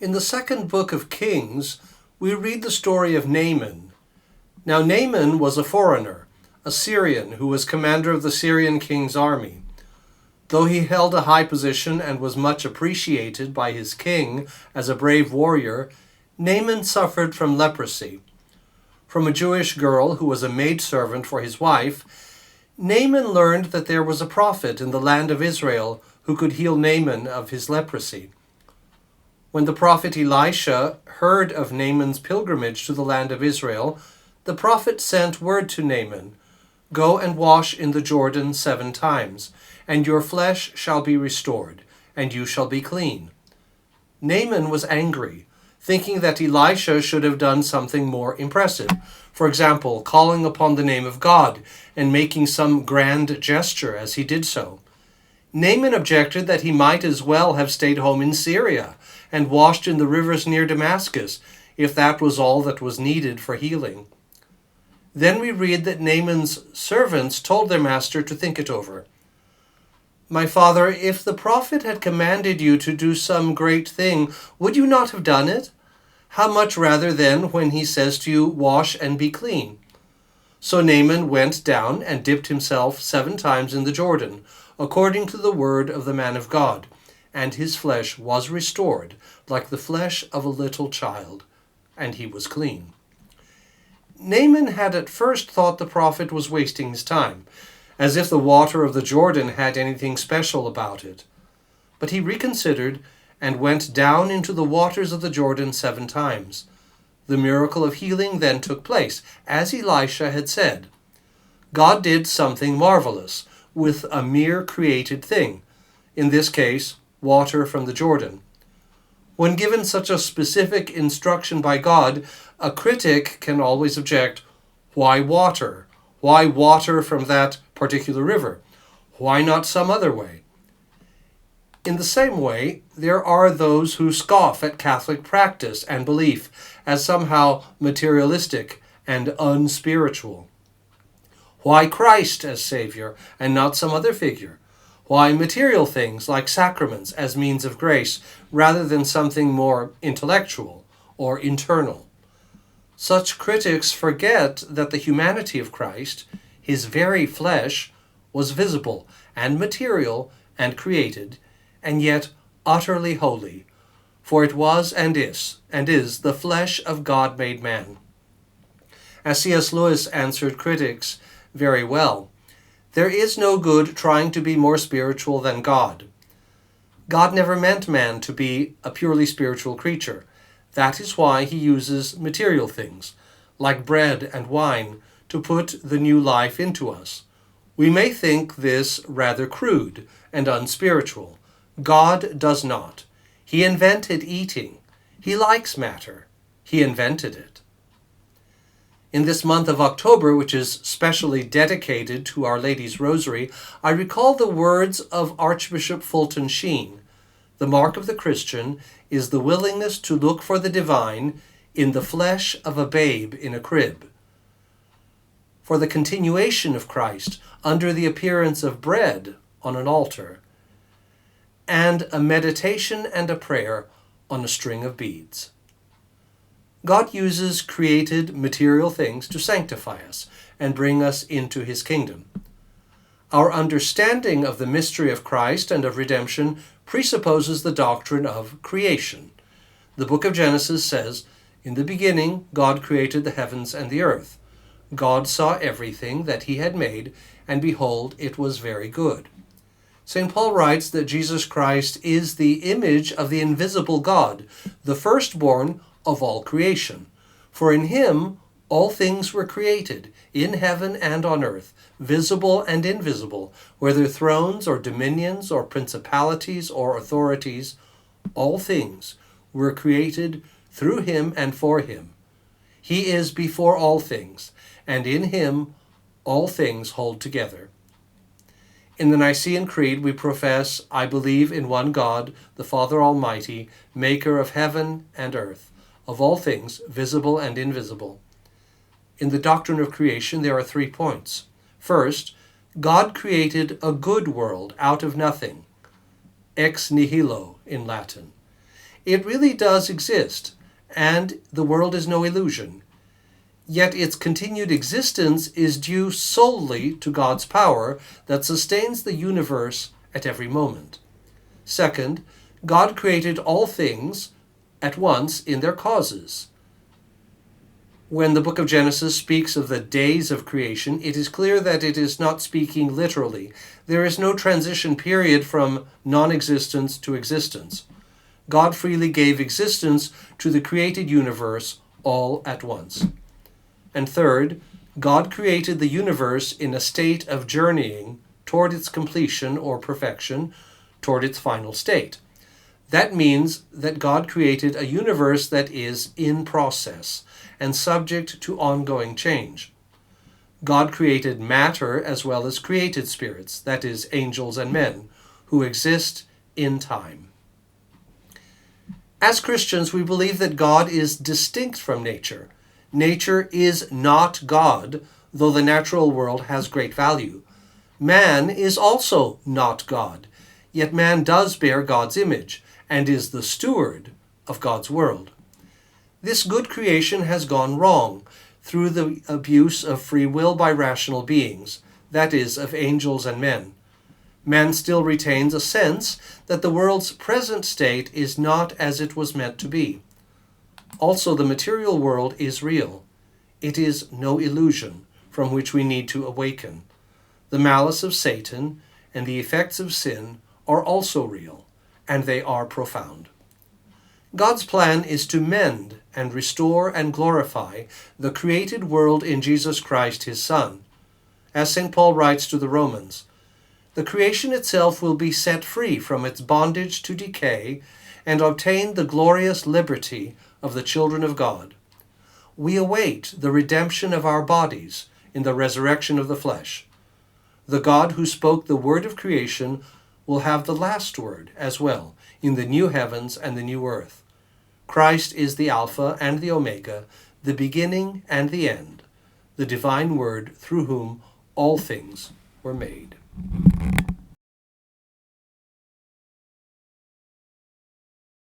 In the second book of Kings, we read the story of Naaman. Now Naaman was a foreigner, a Syrian who was commander of the Syrian king's army. Though he held a high position and was much appreciated by his king as a brave warrior, Naaman suffered from leprosy. From a Jewish girl who was a maidservant for his wife, Naaman learned that there was a prophet in the land of Israel who could heal Naaman of his leprosy. When the prophet Elisha heard of Naaman's pilgrimage to the land of Israel, the prophet sent word to Naaman, "Go and wash in the Jordan 7 times, and your flesh shall be restored, and you shall be clean." Naaman was angry, thinking that Elisha should have done something more impressive. For example, calling upon the name of God and making some grand gesture as he did so. Naaman objected that he might as well have stayed home in Syria and washed in the rivers near Damascus, if that was all that was needed for healing. Then we read that Naaman's servants told their master to think it over. "My father, if the prophet had commanded you to do some great thing, would you not have done it? How much rather then when he says to you, 'Wash and be clean'?" So Naaman went down and dipped himself 7 times in the Jordan, according to the word of the man of God, and his flesh was restored, like the flesh of a little child, and he was clean. Naaman had at first thought the prophet was wasting his time, as if the water of the Jordan had anything special about it. But he reconsidered and went down into the waters of the Jordan 7 times. The miracle of healing then took place, as Elisha had said. God did something marvelous with a mere created thing, in this case, water from the Jordan. When given such a specific instruction by God, a critic can always object, "Why water? Why water from that particular river? Why not some other way?" In the same way, there are those who scoff at Catholic practice and belief as somehow materialistic and unspiritual. Why Christ as Savior and not some other figure? Why material things like sacraments as means of grace rather than something more intellectual or internal? Such critics forget that the humanity of Christ, his very flesh, was visible and material and created, and yet utterly holy, for it was and is the flesh of God made man. As C.S. Lewis answered critics very well, "There is no good trying to be more spiritual than God. God never meant man to be a purely spiritual creature. That is why he uses material things, like bread and wine, to put the new life into us. We may think this rather crude and unspiritual. God does not. He invented eating. He likes matter. He invented it." In this month of October, which is specially dedicated to Our Lady's Rosary, I recall the words of Archbishop Fulton Sheen. "The mark of the Christian is the willingness to look for the divine in the flesh of a babe in a crib." For the continuation of Christ under the appearance of bread on an altar, and a meditation and a prayer on a string of beads. God uses created material things to sanctify us and bring us into his kingdom. Our understanding of the mystery of Christ and of redemption presupposes the doctrine of creation. The book of Genesis says, "In the beginning God created the heavens and the earth. God saw everything that he had made, and behold, it was very good." St. Paul writes that Jesus Christ is the image of the invisible God, the firstborn of all creation. For in him all things were created, in heaven and on earth, visible and invisible, whether thrones or dominions or principalities or authorities. All things were created through him and for him. He is before all things, and in him all things hold together. In the Nicene Creed we profess, "I believe in one God, the Father Almighty, maker of heaven and earth, of all things visible and invisible." In the doctrine of creation there are 3 points. First, God created a good world out of nothing, ex nihilo in Latin. It really does exist, and the world is no illusion. Yet its continued existence is due solely to God's power that sustains the universe at every moment. Second, God created all things at once in their causes. When the book of Genesis speaks of the days of creation, it is clear that it is not speaking literally. There is no transition period from non-existence to existence. God freely gave existence to the created universe all at once. And third, God created the universe in a state of journeying toward its completion or perfection, toward its final state. That means that God created a universe that is in process and subject to ongoing change. God created matter as well as created spirits, that is, angels and men, who exist in time. As Christians, we believe that God is distinct from nature. Nature is not God, though the natural world has great value. Man is also not God, yet man does bear God's image and is the steward of God's world. This good creation has gone wrong through the abuse of free will by rational beings, that is, of angels and men. Man still retains a sense that the world's present state is not as it was meant to be. Also, the material world is real. It is no illusion from which we need to awaken. The malice of Satan and the effects of sin are also real, and they are profound. God's plan is to mend and restore and glorify the created world in Jesus Christ, his Son. As St. Paul writes to the Romans, the creation itself will be set free from its bondage to decay and obtain the glorious liberty of the children of God. We await the redemption of our bodies in the resurrection of the flesh. The God who spoke the word of creation will have the last word as well in the new heavens and the new earth. Christ is the Alpha and the Omega, the beginning and the end, the divine word through whom all things were made.